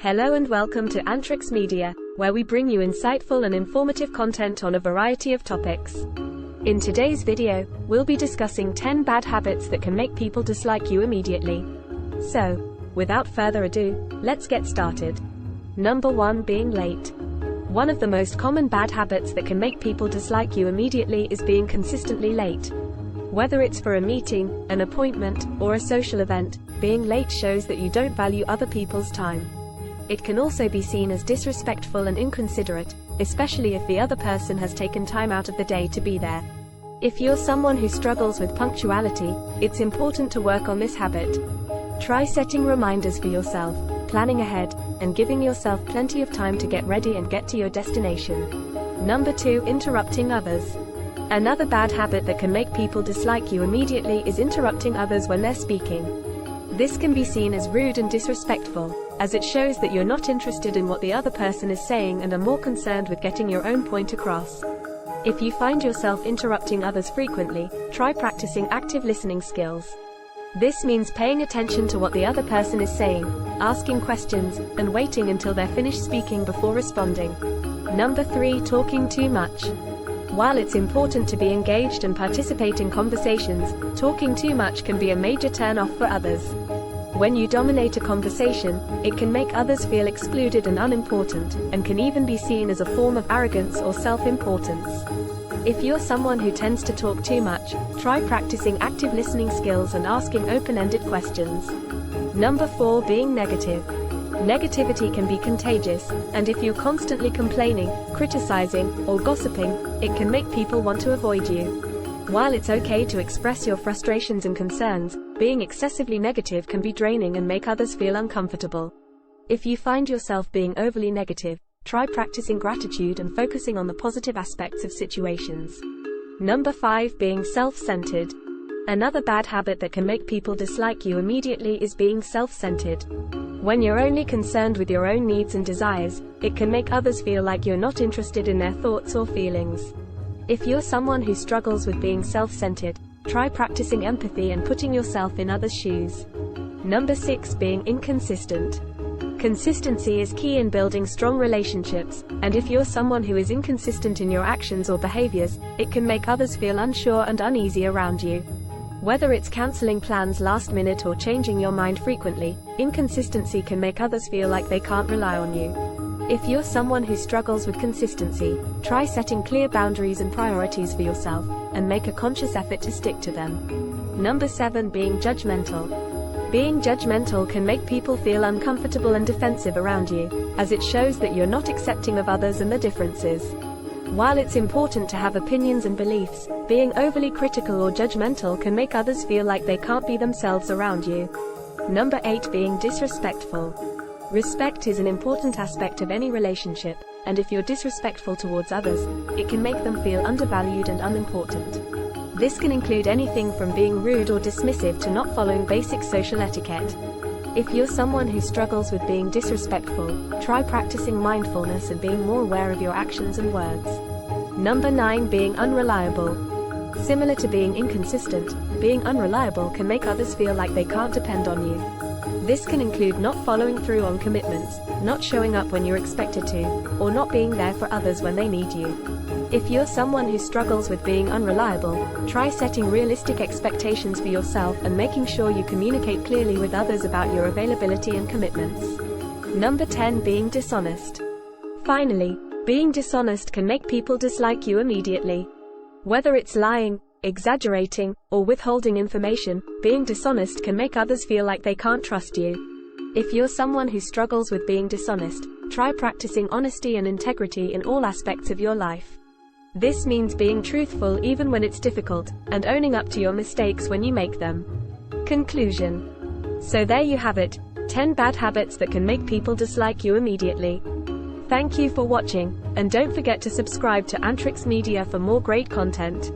Hello and welcome to Antrix Media, where we bring you insightful and informative content on a variety of topics. In today's video, we'll be discussing 10 bad habits that can make people dislike you immediately. So, without further ado, let's get started. Number 1. Being late. One of the most common bad habits that can make people dislike you immediately is being consistently late. Whether it's for a meeting, an appointment, or a social event, being late shows that you don't value other people's time. It can also be seen as disrespectful and inconsiderate, especially if the other person has taken time out of the day to be there. If you're someone who struggles with punctuality, it's important to work on this habit. Try setting reminders for yourself, planning ahead, and giving yourself plenty of time to get ready and get to your destination. Number 2. Interrupting others. Another bad habit that can make people dislike you immediately is interrupting others when they're speaking. This can be seen as rude and disrespectful, as it shows that you're not interested in what the other person is saying and are more concerned with getting your own point across. If you find yourself interrupting others frequently, try practicing active listening skills. This means paying attention to what the other person is saying, asking questions, and waiting until they're finished speaking before responding. Number 3. Talking too much. While it's important to be engaged and participate in conversations, talking too much can be a major turn-off for others. When you dominate a conversation, it can make others feel excluded and unimportant, and can even be seen as a form of arrogance or self-importance. If you're someone who tends to talk too much, try practicing active listening skills and asking open-ended questions. Number 4. Being negative. Negativity can be contagious, and if you're constantly complaining, criticizing, or gossiping, it can make people want to avoid you. While it's okay to express your frustrations and concerns, being excessively negative can be draining and make others feel uncomfortable. If you find yourself being overly negative, try practicing gratitude and focusing on the positive aspects of situations. Number 5. Being self-centered. Another bad habit that can make people dislike you immediately is being self-centered. When you're only concerned with your own needs and desires, it can make others feel like you're not interested in their thoughts or feelings. If you're someone who struggles with being self-centered, try practicing empathy and putting yourself in others' shoes. Number 6. Being inconsistent. Consistency is key in building strong relationships, and if you're someone who is inconsistent in your actions or behaviors, it can make others feel unsure and uneasy around you. Whether it's canceling plans last minute or changing your mind frequently, inconsistency can make others feel like they can't rely on you. If you're someone who struggles with consistency, try setting clear boundaries and priorities for yourself, and make a conscious effort to stick to them. Number 7. Being judgmental. Being judgmental can make people feel uncomfortable and defensive around you, as it shows that you're not accepting of others and their differences. While it's important to have opinions and beliefs, being overly critical or judgmental can make others feel like they can't be themselves around you. Number 8. Being disrespectful. Respect is an important aspect of any relationship, and if you're disrespectful towards others, it can make them feel undervalued and unimportant. This can include anything from being rude or dismissive to not following basic social etiquette. If you're someone who struggles with being disrespectful, try practicing mindfulness and being more aware of your actions and words. Number 9. Being unreliable. Similar to being inconsistent, being unreliable can make others feel like they can't depend on you. This can include not following through on commitments, not showing up when you're expected to, or not being there for others when they need you. If you're someone who struggles with being unreliable, try setting realistic expectations for yourself and making sure you communicate clearly with others about your availability and commitments. Number 10. Being dishonest. Finally, being dishonest can make people dislike you immediately. Whether it's lying, exaggerating, or withholding information, being dishonest can make others feel like they can't trust you. If you're someone who struggles with being dishonest, try practicing honesty and integrity in all aspects of your life. This means being truthful even when it's difficult, and owning up to your mistakes when you make them. Conclusion. So there you have it, 10 bad habits that can make people dislike you immediately. Thank you for watching, and don't forget to subscribe to Antrix Media for more great content.